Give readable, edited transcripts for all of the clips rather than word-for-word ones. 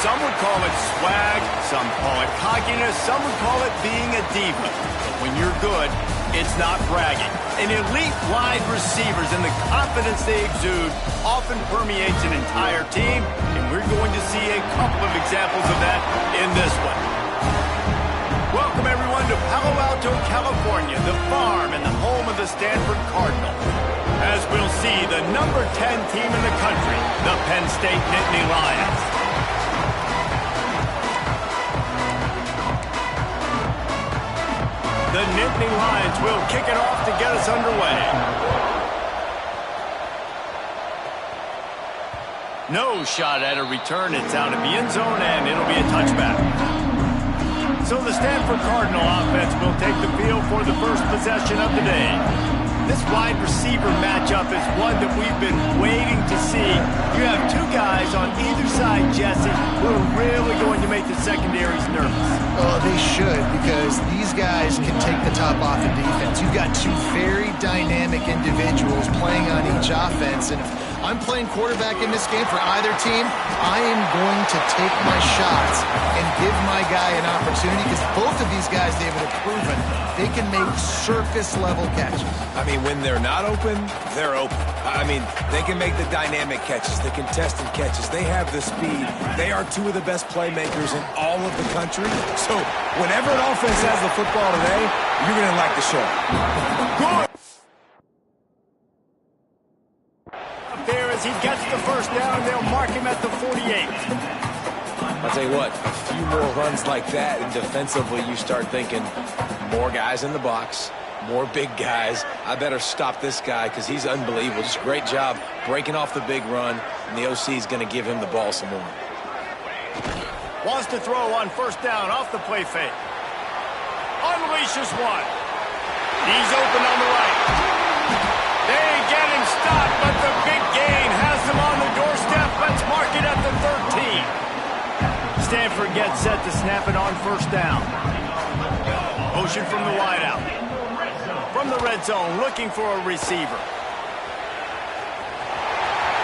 Some would call it swag, some call it cockiness, some would call it being a diva. But when you're good, it's not bragging. An elite wide receivers and the confidence they exude often permeates an entire team, and we're going to see a couple of examples of that in this one. Welcome, everyone, to Palo Alto, California, the farm and the home of the Stanford Cardinals. As we'll see, the number 10 team in the country, the Penn State Nittany Lions. The Nittany Lions will kick it off to get us underway. No shot at a return. It's out of the end zone, and it'll be a touchback. So the Stanford Cardinal offense will take the field for the first possession of the day. This wide receiver matchup is one that we've been waiting to see. You have two guys on either side, Jesse, who are really going to make the secondaries nervous. Oh, they should, because these guys can take the top off of defense. You've got two very dynamic individuals playing on each offense, and if I'm playing quarterback in this game for either team, I am going to take my shots and give my guy an opportunity, because both of these guys, David, have proven they can make surface-level catches. I mean, when they're not open, they're open. I mean, they can make the dynamic catches, the contested catches. They have the speed. They are two of the best playmakers in all of the country. So whenever an offense has the football today, you're going to like the show. Good. Up there as he gets the first down, they'll mark him at the 48. I'll tell you what, a few more runs like that, and defensively you start thinking more guys in the box, more big guys. I better stop this guy because he's unbelievable. Just great job breaking off the big run, and the OC is going to give him the ball some more. Wants to throw on first down off the play fake. Unleashes one. He's open on the right. They get him stopped, but the big gain has him on the doorstep. Let's mark it at the 13. Stanford gets set to snap it on first down. Motion from the wideout. From the red zone, looking for a receiver.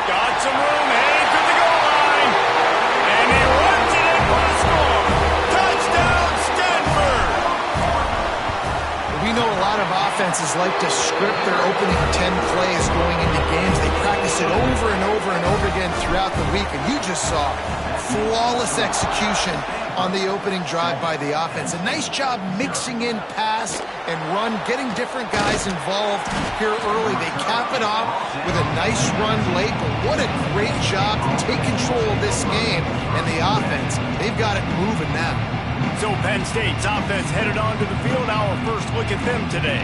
Got some room, heading to the goal line. And he runs it in for a score. Touchdown, Stanford! We know a lot of offenses like to script their opening 10 plays going into games. They practice it over and over and over again throughout the week, and you just saw flawless execution on the opening drive by the offense. A nice job mixing in pass and run, getting different guys involved here early. They cap it off with a nice run late, but what a great job to take control of this game. And the offense, they've got it moving now. So Penn State's offense headed onto the field. Our first look at them today.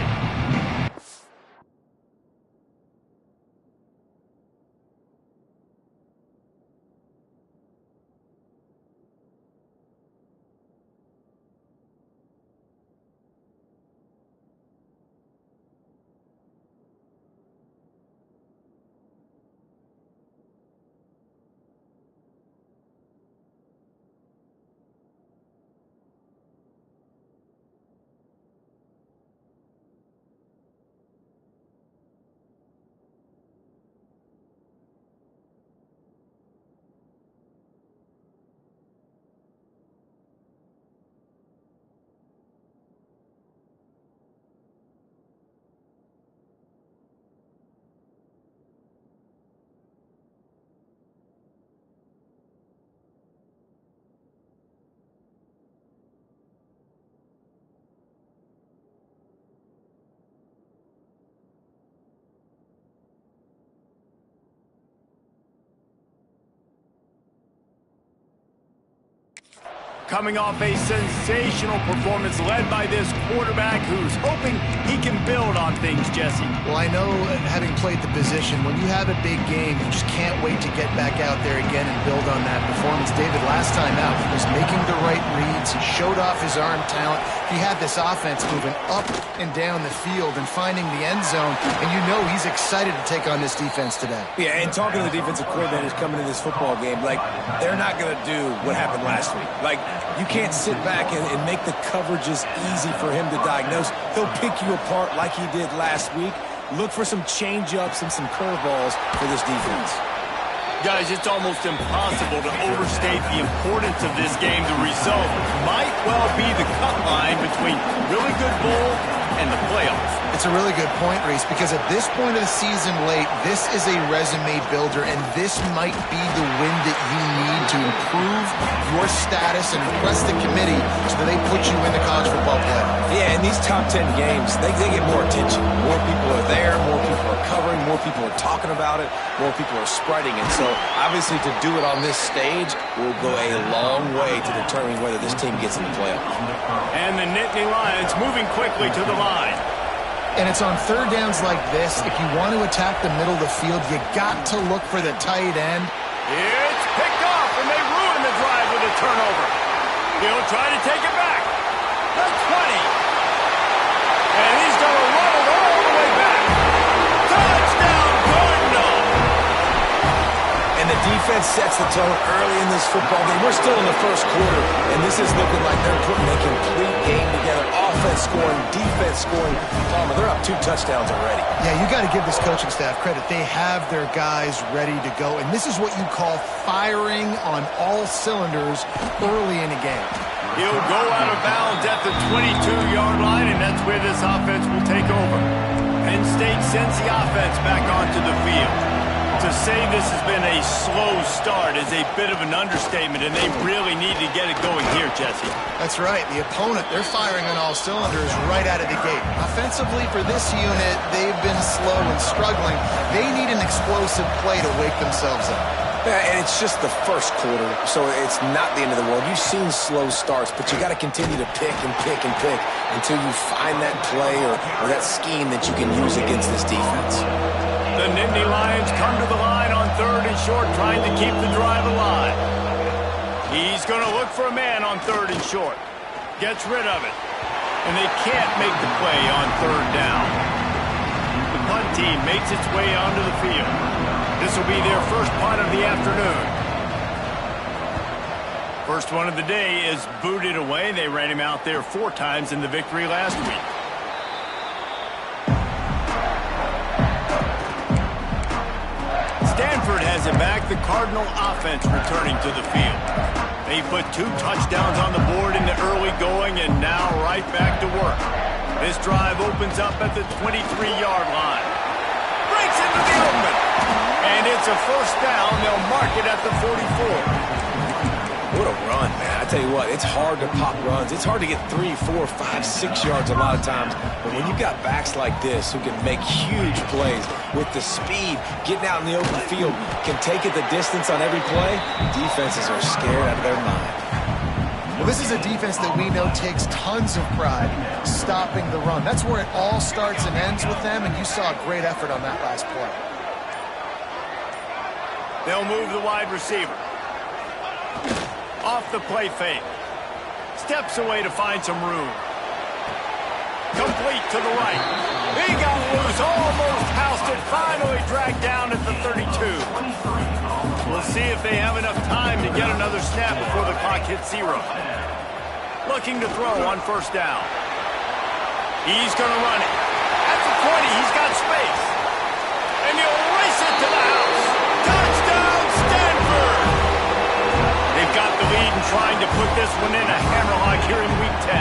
Coming off a sensational performance led by this quarterback who's hoping he can build on things, Jesse. Well, I know, having played the position, when you have a big game, you just can't wait to get back out there again and build on that performance. David, last time out, he was making the right reads. He showed off his arm talent. He had this offense moving up and down the field and finding the end zone, and you know he's excited to take on this defense today. Yeah, and talking to the defensive coordinators coming into this football game, like, they're not going to do what happened last week. Like, you can't sit back and make the coverages easy for him to diagnose. He'll pick you apart like he did last week. Look for some change-ups and some curveballs for this defense. Guys, it's almost impossible to overstate the importance of this game. The result might well be the cut line between really good bowl and the playoffs. It's a really good point, Reese, because at this point of the season late, this is a resume builder, and this might be the win that you need to improve your status and impress the committee so that they put you in the college football playoff. Yeah, in these top 10 games, they get more attention. More people are there, more people are covering, more people are talking about it, more people are spreading it. So, obviously, to do it on this stage will go a long way to determining whether this team gets in the playoff. And the Nittany Lions moving quickly to the line. And it's on third downs like this. If you want to attack the middle of the field, you got to look for the tight end. It's picked off, and they ruin the drive with a turnover. He'll try to take it back. The 20. And he's going to run it all the way back. Touchdown, good enough. And the defense sets the tone early in this football game. We're still in the first quarter, and this is looking like they're putting a complete game together. Offense scoring, defense scoring. Palmer, they're up 2 touchdowns already. Yeah, you got to give this coaching staff credit. They have their guys ready to go, and this is what you call firing on all cylinders early in a game. He'll go out of bounds at the 22-yard line, and that's where this offense will take over. Penn State sends the offense back onto the field. To say this has been a slow start is a bit of an understatement, and they really need to get it going here, Jesse. That's right. The opponent, they're firing on all cylinders right out of the gate. Offensively, for this unit, they've been slow and struggling. They need an explosive play to wake themselves up. Yeah, and it's just the first quarter, so it's not the end of the world. You've seen slow starts, but you got to continue to pick and pick and pick until you find that play or that scheme that you can use against this defense. The Nittany Lions come to the line on third and short, trying to keep the drive alive. He's going to look for a man on third and short. Gets rid of it. And they can't make the play on third down. The punt team makes its way onto the field. This will be their first punt of the afternoon. First one of the day is booted away. They ran him out there 4 times in the victory last week. Stanford has it back. The Cardinal offense returning to the field. They put 2 touchdowns on the board in the early going, and now right back to work. This drive opens up at the 23-yard line. Breaks into the open. And it's a first down. They'll mark it at the 44. What a run, man. I tell you what, it's hard to pop runs. It's hard to get 3, 4, 5, 6 yards a lot of times. But when you've got backs like this who can make huge plays with the speed, getting out in the open field, can take it the distance on every play, defenses are scared out of their mind. Well, this is a defense that we know takes tons of pride stopping the run. That's where it all starts and ends with them, and you saw a great effort on that last play. They'll move the wide receiver. Off the play fake. Steps away to find some room. Complete to the right. He got loose, almost housed it, finally dragged down at the 32. We'll see if they have enough time to get another snap before the clock hits 0. Looking to throw on first down. He's going to run it. At the 20, he's got space. And he'll race it to the house. Touchdown, Stanford! They've got the lead and trying to put this one in a hammerlock here in Week 10.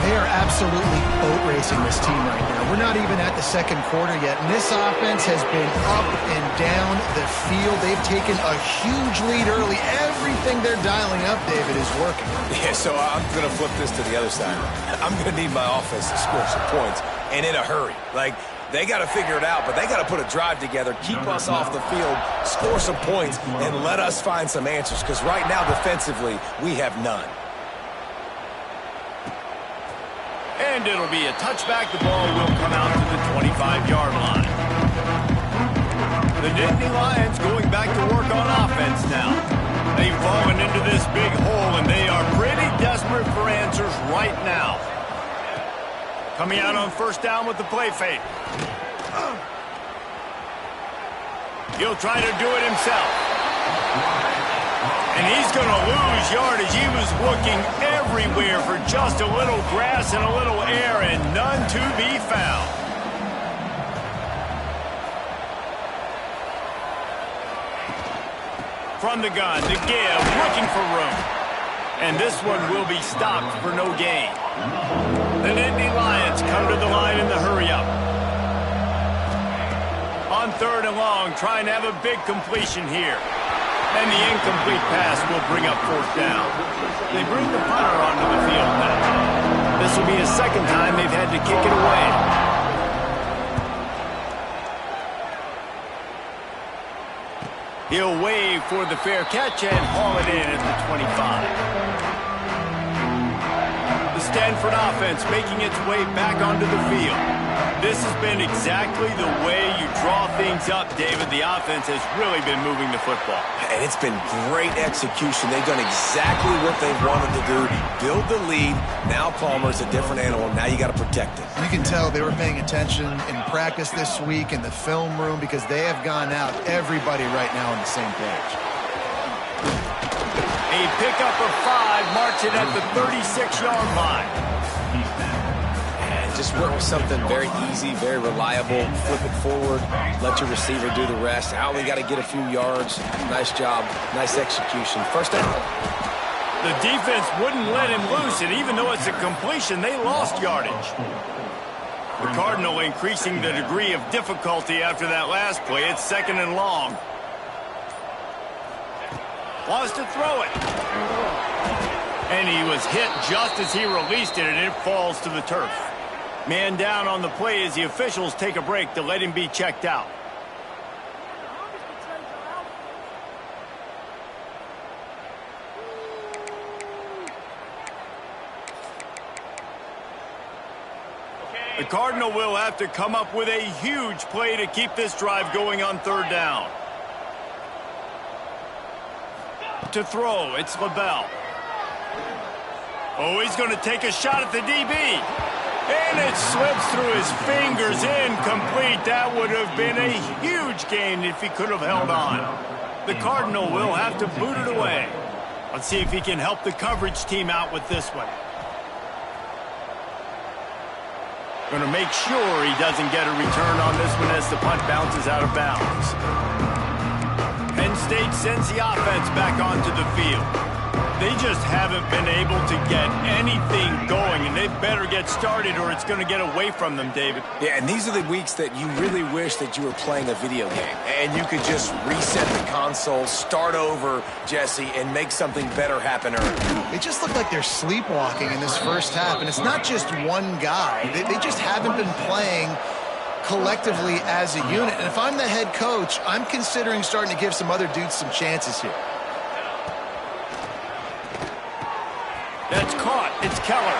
They are absolutely boat racing this team right now. We're not even at the second quarter yet, and this offense has been up and down the field. They've taken a huge lead early. Everything they're dialing up, David, is working. Yeah, so I'm going to flip this to the other side. I'm going to need my offense to score some points, and in a hurry. Like, they got to figure it out, but they got to put a drive together, keep us off the field, score some points, and let us find some answers, because right now, defensively, we have none. And it'll be a touchback. The ball will come out to the 25-yard line. The Nittany Lions going back to work on offense now. They've fallen into this big hole, and they are pretty desperate for answers right now. Coming out on first down with the play fake. He'll try to do it himself. And he's going to lose yardage. He was looking everywhere for just a little grass and a little air, and none to be found. from the gun. The give, looking for room. And this one will be stopped for no gain. The Nittany Lions come to the line in the hurry-up. On 3rd and long, trying to have a big completion here. And the incomplete pass will bring up 4th down. They bring the punter onto the field now. This will be the 2nd time they've had to kick it away. He'll wave for the fair catch and haul it in at the 25. The Stanford offense making its way back onto the field. This has been exactly the way you draw things up, David. The offense has really been moving the football. And it's been great execution. They've done exactly what they wanted to do. Build the lead. Now Palmer's a different animal. Now you got to protect it. You can tell they were paying attention in practice this week in the film room because they have gone out, everybody right now on the same page. A pickup of 5, marching at the 36-yard line. And just work with something very easy, very reliable. Flip it forward. Let your receiver do the rest. I only got to get a few yards. Nice job. Nice execution. First down. The defense wouldn't let him loose, and even though it's a completion, they lost yardage. The Cardinal increasing the degree of difficulty after that last play. It's 2nd and long. Wants to throw it. And he was hit just as he released it, and it falls to the turf. Man down on the play as the officials take a break to let him be checked out. The Cardinal will have to come up with a huge play to keep this drive going on 3rd down. To throw, it's LaBelle. Oh, he's going to take a shot at the DB. And it slips through his fingers, incomplete. That would have been a huge gain if he could have held on. The Cardinal will have to boot it away. Let's see if he can help the coverage team out with this one. Going to make sure he doesn't get a return on this one as the punt bounces out of bounds. Penn State sends the offense back onto the field. They just haven't been able to get anything going, and they better get started or it's going to get away from them, David. Yeah, and these are the weeks that you really wish that you were playing a video game and you could just reset the console, start over, Jesse, and make something better happen early. They just look like they're sleepwalking in this first half, and it's not just one guy. They just haven't been playing collectively as a unit. And if I'm the head coach, I'm considering starting to give some other dudes some chances here. That's caught. It's Keller.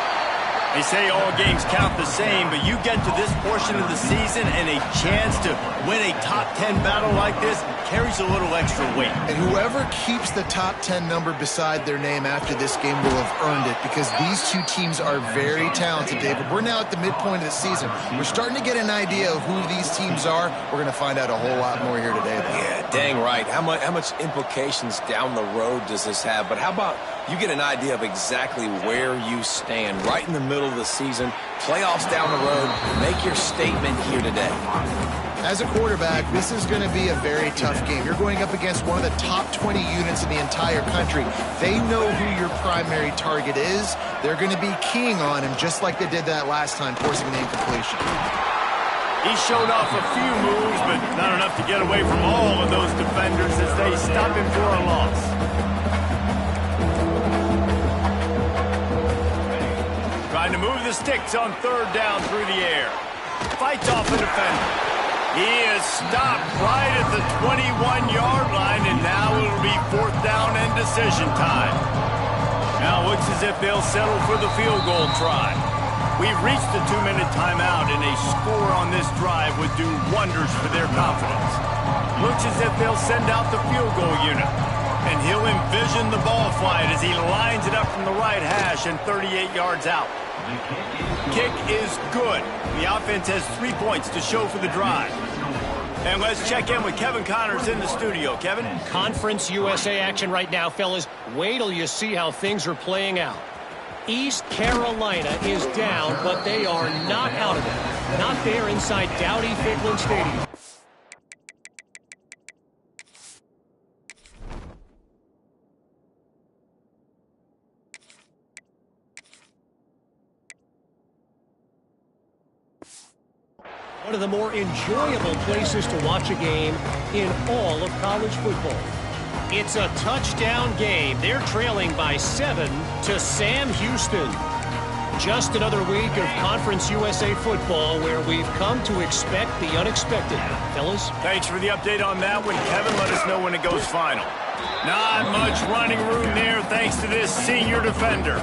They say all games count the same, but you get to this portion of the season and a chance to win a top 10 battle like this carries a little extra weight. And whoever keeps the top 10 number beside their name after this game will have earned it, because these two teams are very talented, David. We're now at the midpoint of the season. We're starting to get an idea of who these teams are. We're going to find out a whole lot more here today, though. Yeah, dang right. How much implications down the road does this have? But how about you get an idea of exactly where you stand right in the middle of the season, playoffs down the road, make your statement here today. As a quarterback, this is going to be a very tough game. You're going up against one of the top 20 units in the entire country. They know who your primary target is. They're going to be keying on him just like they did that last time, forcing an incompletion. He showed off a few moves, but not enough to get away from all of those defenders as they stop him for a loss. Trying to move the sticks on 3rd down through the air. Fights off the defender. He is stopped right at the 21-yard line, and now it'll be 4th down and decision time. Now it looks as if they'll settle for the field goal try. We've reached the 2-minute timeout, and a score on this drive would do wonders for their confidence. Looks as if they'll send out the field goal unit, and he'll envision the ball flight as he lines it up from the right hash and 38 yards out. Kick is good. The offense has 3 points to show for the drive. And let's check in with Kevin Connors in the studio. Kevin? Conference USA action right now, fellas. Wait till you see how things are playing out. East Carolina is down, but they are not out of it. Not there inside Dowdy-Ficklen Stadium. one of the more enjoyable places to watch a game in all of college football. It's a touchdown game. They're trailing by 7 to Sam Houston. Just another week of Conference USA football where we've come to expect the unexpected. Fellas? Thanks for the update on that one, Kevin. Let us know when it goes final. Not much running room there thanks to this senior defender.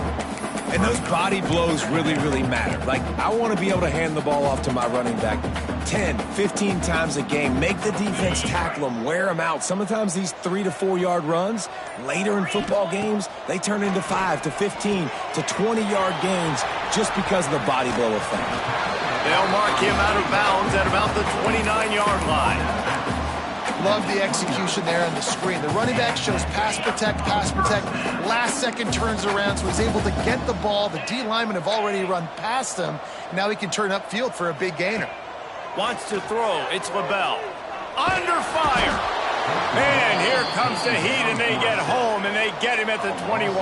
And those body blows really, really matter. Like, I want to be able to hand the ball off to my running back 10, 15 times a game. Make the defense tackle them, wear them out. Sometimes these 3 to 4 yard runs, later in football games, they turn into 5 to 15 to 20 yard gains just because of the body blow effect. They'll mark him out of bounds at about the 29-yard line. Love the execution there on the screen. The running back shows pass protect, last second turns around, so he's able to get the ball. The D linemen have already run past him. Now he can turn upfield for a big gainer. Wants to throw. It's LaBelle. Under fire. And here comes the heat, and they get home, and they get him at the 21.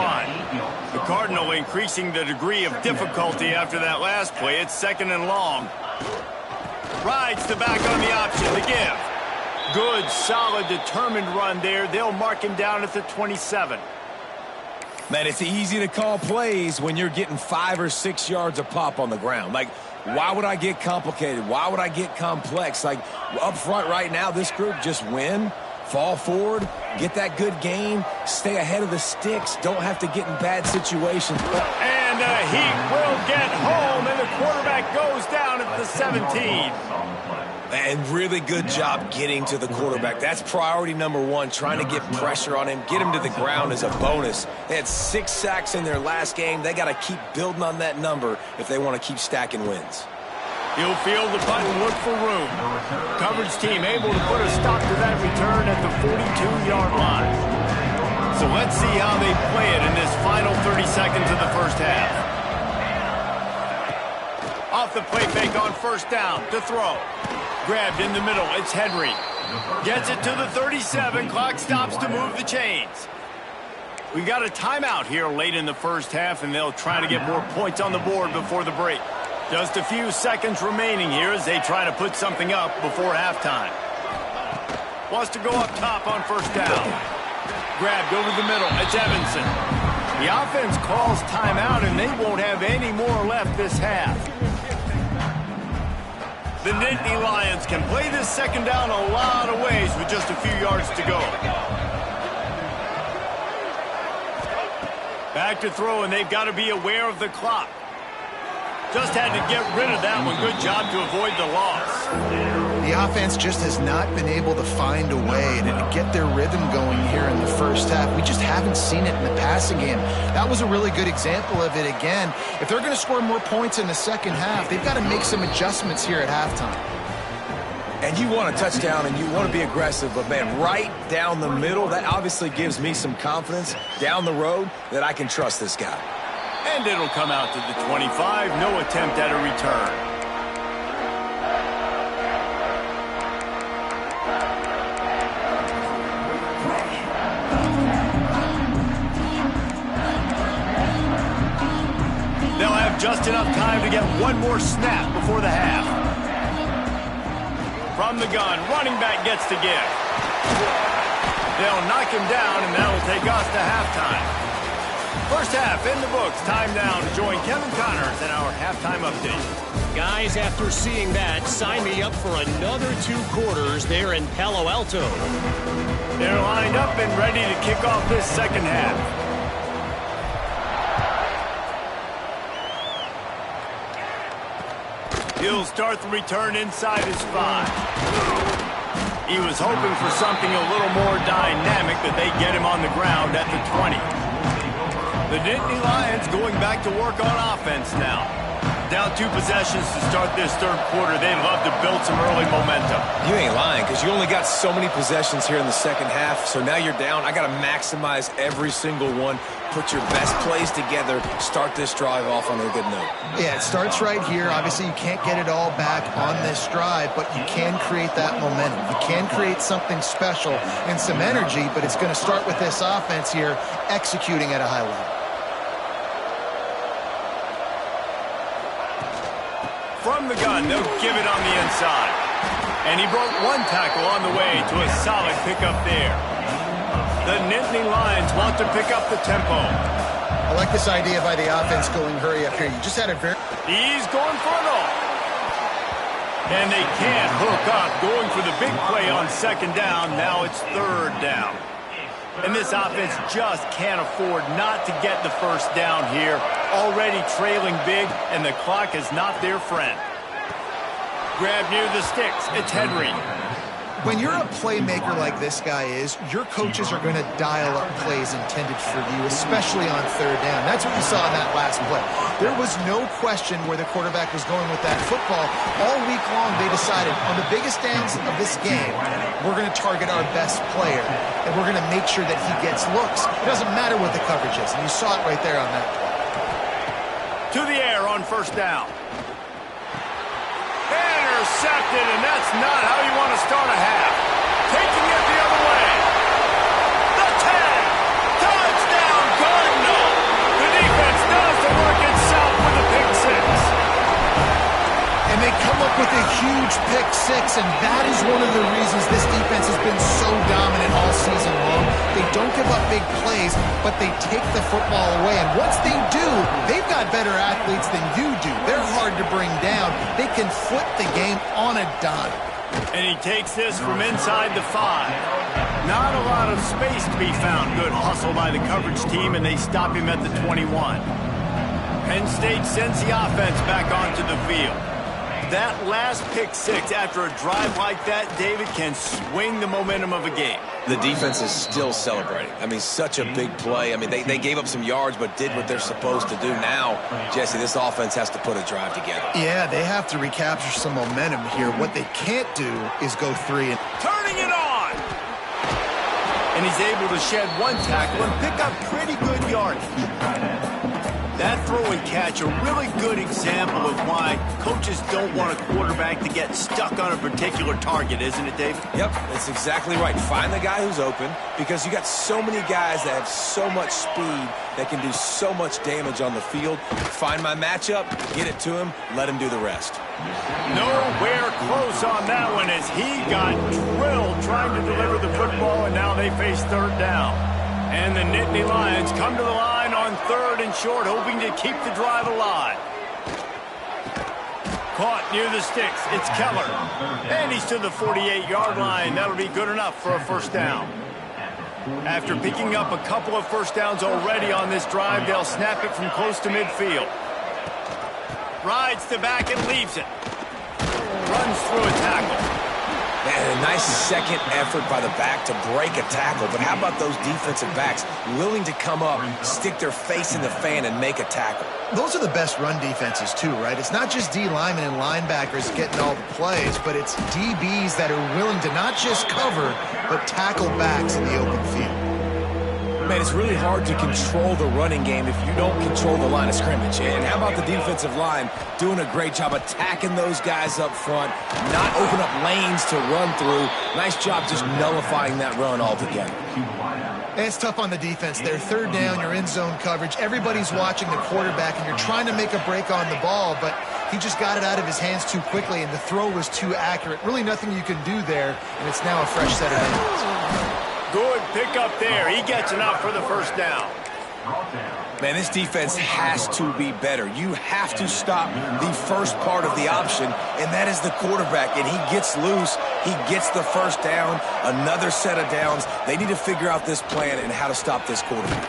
The Cardinal increasing the degree of difficulty after that last play. It's 2nd and long. Rides the back on the option to give. Good, solid, determined run there. They'll mark him down at the 27. Man, it's easy to call plays when you're getting 5 or 6 yards a pop on the ground. Like, why would I get complicated? Why would I get complex? Like, up front right now, this group just win, fall forward, get that good gain, stay ahead of the sticks, don't have to get in bad situations. And the Heat will get home, and the quarterback goes down at the 17. And really good job getting to the quarterback. That's priority number 1, trying to get pressure on him, get him to the ground as a bonus. They had 6 sacks in their last game. They got to keep building on that number if they want to keep stacking wins. He'll field the punt and look for room. Coverage team able to put a stop to that return at the 42-yard line. So let's see how they play it in this final 30 seconds of the first half. Off the play fake on first down to throw. Grabbed in the middle, it's Henry. Gets it to the 37, clock stops to move the chains. We got a timeout here late in the first half, and they'll try to get more points on the board before the break. Just a few seconds remaining here as they try to put something up before halftime. Wants to go up top on first down. Grabbed over the middle, it's Evanson. The offense calls timeout, and they won't have any more left this half. The Nittany Lions can play this second down a lot of ways with just a few yards to go. Back to throw, and they've got to be aware of the clock. Just had to get rid of that one. Good job to avoid the loss. The offense just has not been able to find a way to get their rhythm going here in the first half. We just haven't seen it in the passing game. That was a really good example of it again. If they're going to score more points in the second half, they've got to make some adjustments here at halftime. And you want a touchdown and you want to be aggressive, but man, right down the middle, that obviously gives me some confidence down the road that I can trust this guy. And it'll come out to the 25. No attempt at a return. They'll have just enough time to get one more snap before the half. From the gun, running back gets to give. They'll knock him down, and that'll take us to halftime. First half in the books. Time now to join Kevin Connors in our halftime update. Guys, after seeing that, sign me up for another 2 quarters there in Palo Alto. They're lined up and ready to kick off this second half. He'll start the return inside his 5. He was hoping for something a little more dynamic, but they get him on the ground at the 20. The Nittany Lions going back to work on offense now. Down 2 possessions to start this third quarter. They'd love to build some early momentum. You ain't lying, because you only got so many possessions here in the second half, so now you're down. I got to maximize every single one. Put your best plays together. Start this drive off on a good note. Yeah, it starts right here. Obviously, you can't get it all back on this drive, but you can create that momentum. You can create something special and some energy, but it's going to start with this offense here executing at a high level. from the gun. They'll give it on the inside. And he broke one tackle on the way to a solid pickup there. The Nittany Lions want to pick up the tempo. I like this idea by the offense going hurry up here. You just had a very... He's going for it all. And they can't hook up, going for the big play on second down. Now it's third down. And this offense just can't afford not to get the first down here. Already trailing big, and the clock is not their friend. Grab near the sticks. It's Henry. When you're a playmaker like this guy is, your coaches are going to dial up plays intended for you, especially on third down. That's what you saw in that last play. There was no question where the quarterback was going with that football. All week long, they decided on the biggest downs of this game, we're going to target our best player, and we're going to make sure that he gets looks. It doesn't matter what the coverage is, and you saw it right there on that play. To the air on first down. Intercepted, and that's not how you want to start a half. Taking it the other way. The 10. Touchdown, Cardinal. The defense does the work itself with a pick six. And they come up with a huge pick six, and that is one of the reasons this defense has been so dominant all season long. They don't give up big plays, but they take the football away. And once they do, they've got better athletes than you do. They're hard to bring down. They can flip the game on a dime. And he takes this from inside the 5. Not a lot of space to be found. Good hustle by the coverage team, and they stop him at the 21. Penn State sends the offense back onto the field. That last pick six after a drive like that, David, can swing the momentum of a game. The defense is still celebrating. I mean, such a big play. I mean, they gave up some yards but did what they're supposed to do. Now, Jesse, this offense has to put a drive together. Yeah, they have to recapture some momentum here. What they can't do is go 3 and... Turning it on! And he's able to shed one tackle and pick up pretty good yardage. That throw and catch, a really good example of why coaches don't want a quarterback to get stuck on a particular target, isn't it, Dave? Yep, that's exactly right. Find the guy who's open, because you got so many guys that have so much speed that can do so much damage on the field. Find my matchup, get it to him, let him do the rest. Nowhere close on that one as he got drilled trying to deliver the football, and now they face third down. And the Nittany Lions come to the line on third and short, hoping to keep the drive alive. Caught near the sticks. It's Keller. And he's to the 48-yard line. That'll be good enough for a first down. After picking up a couple of first downs already on this drive, they'll snap it from close to midfield. Rides the back and leaves it. Runs through a tackle. Man, a nice second effort by the back to break a tackle. But how about those defensive backs willing to come up, stick their face in the fan, and make a tackle? Those are the best run defenses, too, right? It's not just D linemen and linebackers getting all the plays, but it's DBs that are willing to not just cover, but tackle backs in the open field. Man, it's really hard to control the running game if you don't control the line of scrimmage. And how about the defensive line doing a great job attacking those guys up front, not open up lanes to run through. Nice job just nullifying that run altogether. And it's tough on the defense there. Third down, you're in zone coverage. Everybody's watching the quarterback, and you're trying to make a break on the ball, but he just got it out of his hands too quickly, and the throw was too accurate. Really nothing you can do there, and it's now a fresh set of downs. Good pickup there. He gets enough for the first down. Man, this defense has to be better. You have to stop the first part of the option, and that is the quarterback. And he gets loose. He gets the first down, another set of downs. They need to figure out this plan and how to stop this quarterback.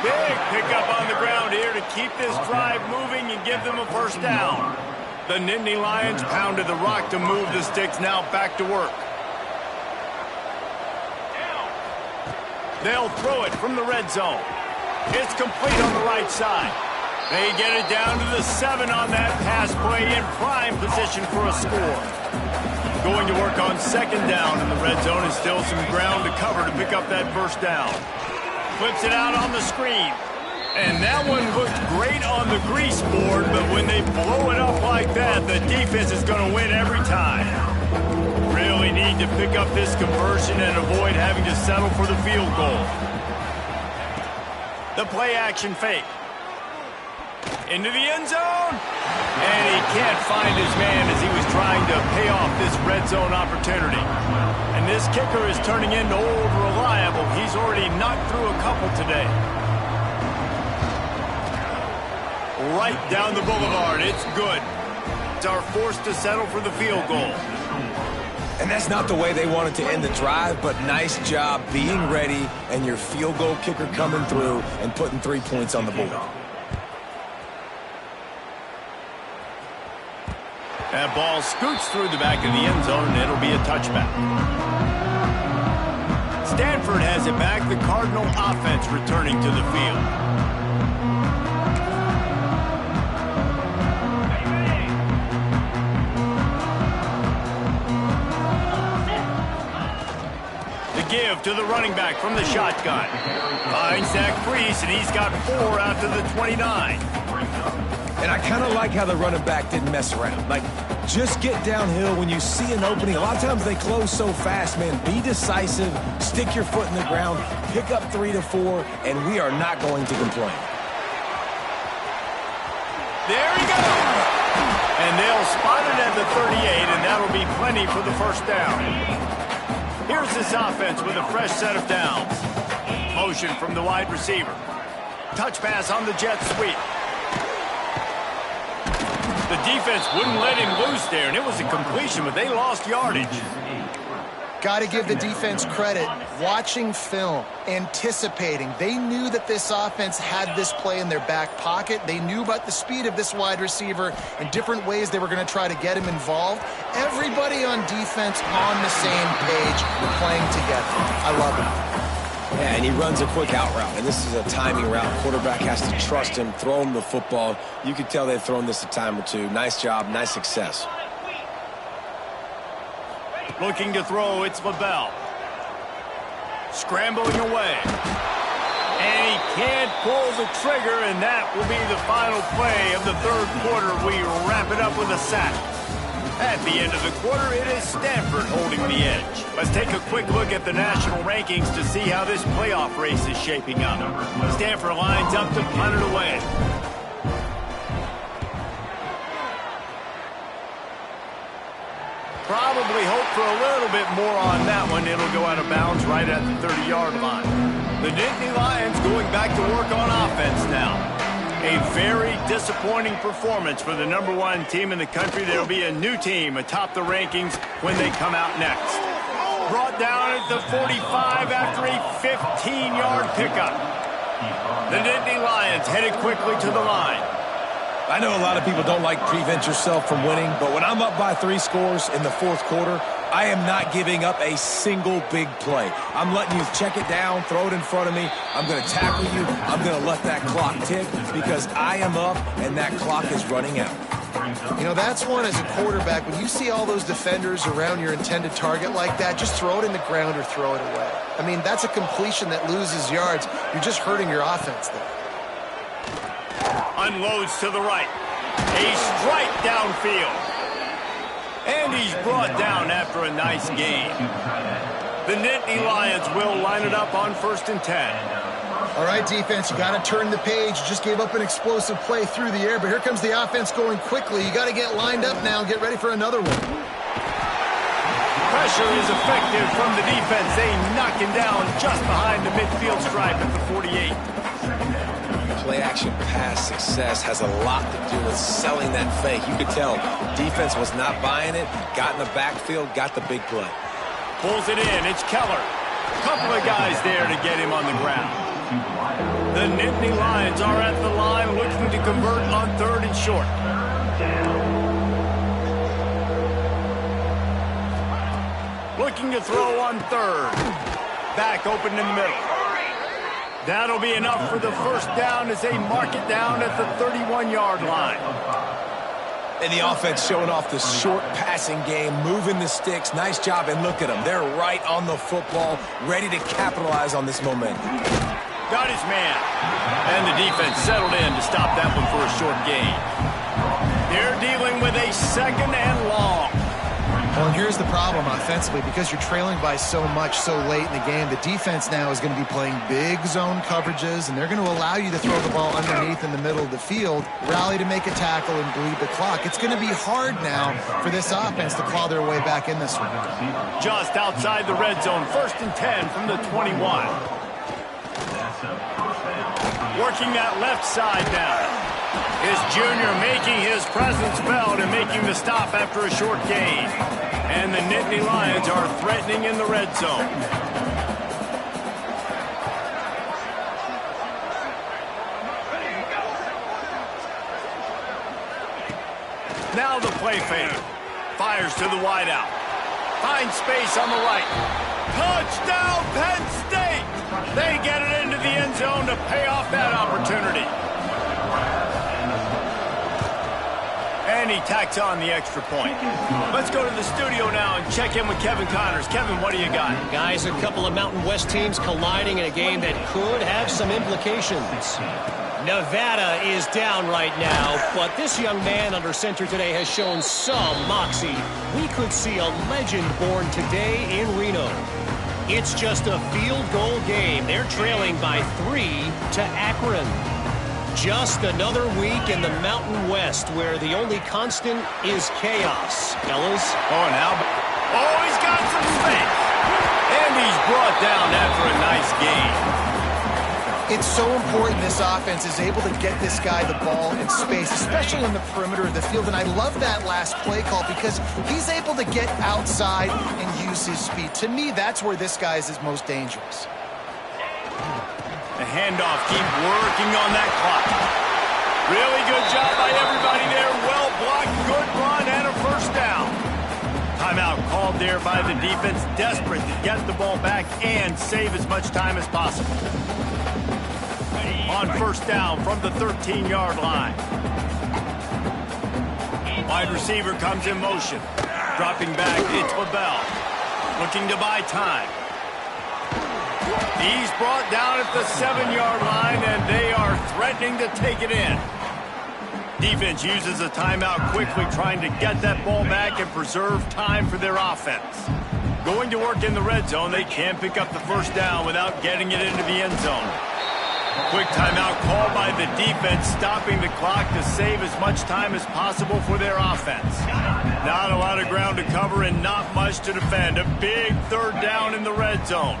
Big pickup on the ground here to keep this drive moving and give them a first down. The Nittany Lions pounded the rock to move the sticks. Now back to work. They'll throw it from the red zone. It's complete on the right side. They get it down to the 7 on that pass play in prime position for a score. Going to work on second down in the red zone, and still some ground to cover to pick up that first down. Flips it out on the screen. And that one looked great on the grease board, but when they blow it up like that, the defense is going to win every time. Really need to pick up this conversion and avoid having to settle for the field goal. The play action fake. Into the end zone. And he can't find his man as he was trying to pay off this red zone opportunity. And this kicker is turning into old reliable. He's already knocked through a couple today. Right down the boulevard. It's good. Are forced to settle for the field goal. And that's not the way they wanted to end the drive, but nice job being ready and your field goal kicker coming through and putting 3 points on the board. That ball scoots through the back of the end zone, and it'll be a touchback. Stanford has it back. The Cardinal offense returning to the field. Give to the running back from the shotgun. Finds Zach Freese, and he's got 4 out to the 29. And I kind of like how the running back didn't mess around. Like, just get downhill when you see an opening. A lot of times they close so fast, man. Be decisive, stick your foot in the ground, pick up 3 to 4, and we are not going to complain. There he goes! And they'll spot it at the 38, and that'll be plenty for the first down. Here's this offense with a fresh set of downs. Motion from the wide receiver. Touch pass on the jet sweep. The defense wouldn't let him loose there, and it was a completion, but they lost yardage. Got to give the defense credit. Watching film, anticipating. They knew that this offense had this play in their back pocket. They knew about the speed of this wide receiver and different ways they were going to try to get him involved. Everybody on defense on the same page, playing together. I love it. Yeah, and he runs a quick out route, and this is a timing route. Quarterback has to trust him, throw him the football. You could tell they've thrown this a time or two. Nice job, nice success. Looking to throw, it's LaBelle. Scrambling away. And he can't pull the trigger, and that will be the final play of the third quarter. We wrap it up with a sack. At the end of the quarter, it is Stanford holding the edge. Let's take a quick look at the national rankings to see how this playoff race is shaping up. Stanford lines up to punt it away. Probably hope for a little bit more on that one. It'll go out of bounds right at the 30-yard line. The Nittany Lions going back to work on offense now. A very disappointing performance for the #1 team in the country. There'll be a new team atop the rankings when they come out next. Brought down at the 45 after a 15-yard pickup. The Nittany Lions headed quickly to the line. I know a lot of people don't like prevent yourself from winning, but when I'm up by 3 scores in the fourth quarter, I am not giving up a single big play. I'm letting you check it down, throw it in front of me. I'm going to tackle you. I'm going to let that clock tick because I am up and that clock is running out. You know, that's one as a quarterback. When you see all those defenders around your intended target like that, just throw it in the ground or throw it away. I mean, that's a completion that loses yards. You're just hurting your offense there. Unloads to the right. A strike downfield. And he's brought down after a nice gain. The Nittany Lions will line it up on 1st and 10. All right, defense, you got to turn the page. You just gave up an explosive play through the air, but here comes the offense going quickly. You got to get lined up now and get ready for another one. Pressure is effective from the defense. They knock him down just behind the midfield stripe at the 48. Play-action pass success has a lot to do with selling that fake. You could tell defense was not buying it, got in the backfield, got the big play. Pulls it in. It's Keller. A couple of guys there to get him on the ground. The Nittany Lions are at the line looking to convert on 3rd and short. Looking to throw on 3rd. Back open in the middle. That'll be enough for the first down as they mark it down at the 31-yard line. And the offense showing off the short passing game, moving the sticks. Nice job, and look at them. They're right on the football, ready to capitalize on this momentum. Got his man. And the defense settled in to stop that one for a short gain. They're dealing with a 2nd and long. Well, and here's the problem offensively. Because you're trailing by so much so late in the game, the defense now is going to be playing big zone coverages, and they're going to allow you to throw the ball underneath in the middle of the field, rally to make a tackle, and bleed the clock. It's going to be hard now for this offense to claw their way back in this one. Just outside the red zone, 1st and 10 from the 21. Working that left side now. Is Junior making his presence felt and making the stop after a short gain. And the Nittany Lions are threatening in the red zone. Now the play fake. Fires to the wideout. Finds space on the right. Touchdown, Penn State! They get it into the end zone to pay off that opportunity. And he tacks on the extra point. Let's go to the studio now and check in with Kevin Connors. Kevin, what do you got? Guys, a couple of Mountain West teams colliding in a game that could have some implications. Nevada is down right now, but this young man under center today has shown some moxie. We could see a legend born today in Reno. It's just a field goal game. They're trailing by 3 to Akron. Just another week in the Mountain West where the only constant is chaos. Fellas? Oh, now. Oh, he's got some space. And he's brought down after a nice game. It's so important this offense is able to get this guy the ball in space, especially on the perimeter of the field. And I love that last play call because he's able to get outside and use his speed. To me, that's where this guy is his most dangerous. The handoff, keep working on that clock. Really good job by everybody there. Well blocked, good run, and a first down. Timeout called there by the defense, desperate to get the ball back and save as much time as possible. On first down from the 13-yard line. Wide receiver comes in motion. Dropping back, it's LaBelle. Looking to buy time. He's brought down at the 7-yard line, and they are threatening to take it in. Defense uses a timeout quickly, trying to get that ball back and preserve time for their offense. Going to work in the red zone, they can't pick up the first down without getting it into the end zone. Quick timeout called by the defense, stopping the clock to save as much time as possible for their offense. Not a lot of ground to cover and not much to defend. A big third down in the red zone.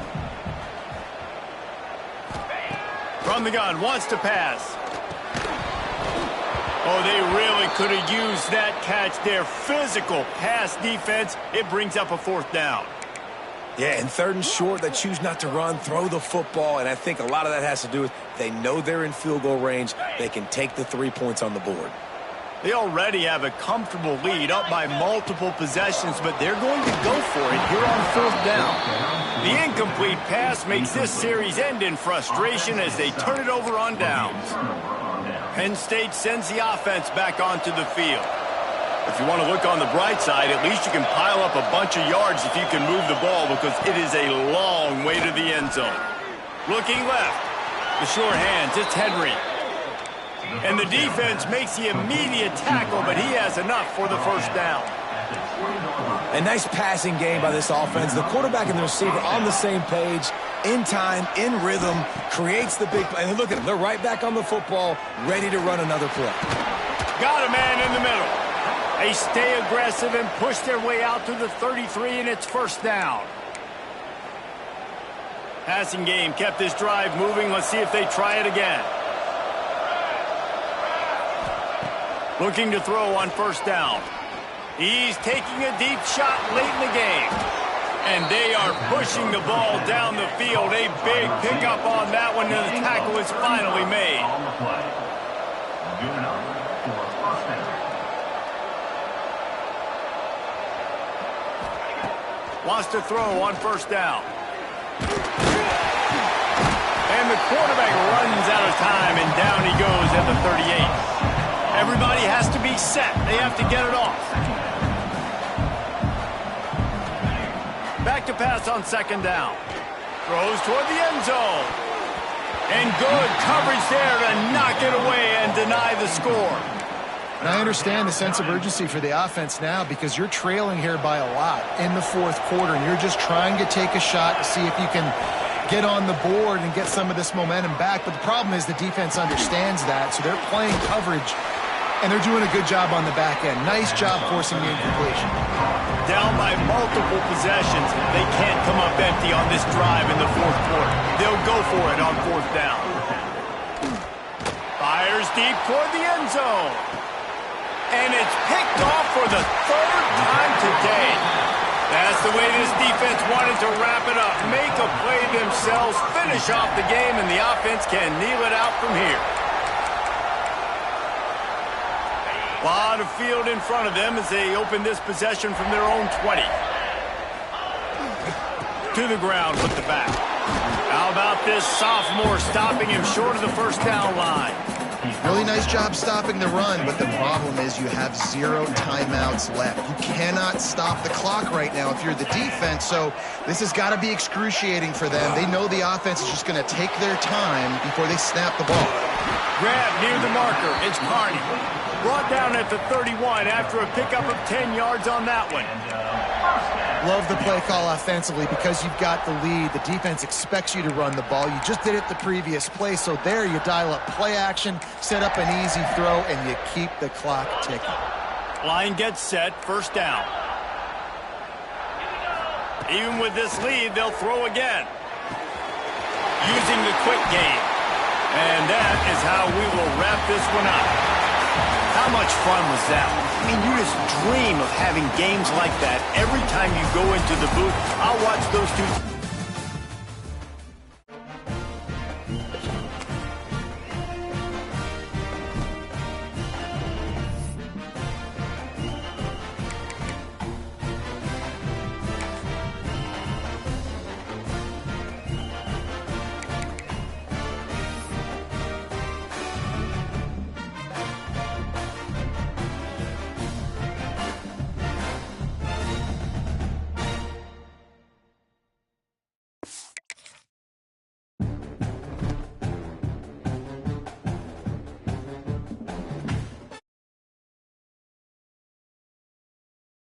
From the gun, wants to pass. Oh, they really could have used that catch there. Physical pass defense. It brings up a fourth down. Yeah, and 3rd and short, they choose not to run, throw the football, and I think a lot of that has to do with they know they're in field goal range. They can take the 3 points on the board. They already have a comfortable lead, up by multiple possessions, but they're going to go for it here on 4th down. The incomplete pass makes this series end in frustration as they turn it over on downs. Penn State sends the offense back onto the field. If you want to look on the bright side, at least you can pile up a bunch of yards if you can move the ball because it is a long way to the end zone. Looking left. The short hands, it's Henry. And the defense makes the immediate tackle, but he has enough for the first down. A nice passing game by this offense. The quarterback and the receiver on the same page, in time, in rhythm, creates the big play. And look at them, they're right back on the football, ready to run another play. Got a man in the middle. They stay aggressive and push their way out to the 33, and it's first down. Passing game kept this drive moving. Let's see if they try it again. Looking to throw on first down. He's taking a deep shot late in the game. And they are pushing the ball down the field. A big pickup on that one, and the tackle is finally made. Wants to throw on first down. And the quarterback runs out of time, and down he goes at the 38. Everybody has to be set. They have to get it off. Back to pass on second down. Throws toward the end zone. And good coverage there to knock it away and deny the score. And I understand the sense of urgency for the offense now because you're trailing here by a lot in the fourth quarter, and you're just trying to take a shot to see if you can get on the board and get some of this momentum back. But the problem is the defense understands that, so they're playing coverage, and they're doing a good job on the back end. Nice job forcing the incompletion. Down by multiple possessions, they can't come up empty on this drive in the fourth quarter. They'll go for it on fourth down. Fires deep toward the end zone. And it's picked off for the third time today. That's the way this defense wanted to wrap it up. Make a play themselves, finish off the game, and the offense can kneel it out from here. A lot of field in front of them as they open this possession from their own 20. To the ground with the back. How about this sophomore stopping him short of the first down line? Really nice job stopping the run, but the problem is you have 0 timeouts left. You cannot stop the clock right now if you're the defense, so this has got to be excruciating for them. They know the offense is just going to take their time before they snap the ball. Grab near the marker. It's Carney. Brought down at the 31 after a pickup of 10 yards on that one. Love the play call offensively because you've got the lead. The defense expects you to run the ball. You just did it the previous play, so there you dial up play action, set up an easy throw, and you keep the clock ticking. Line gets set, first down. Even with this lead, they'll throw again. Using the quick game. And that is how we will wrap this one up. How much fun was that? I mean, you just dream of having games like that every time you go into the booth. I'll watch those two.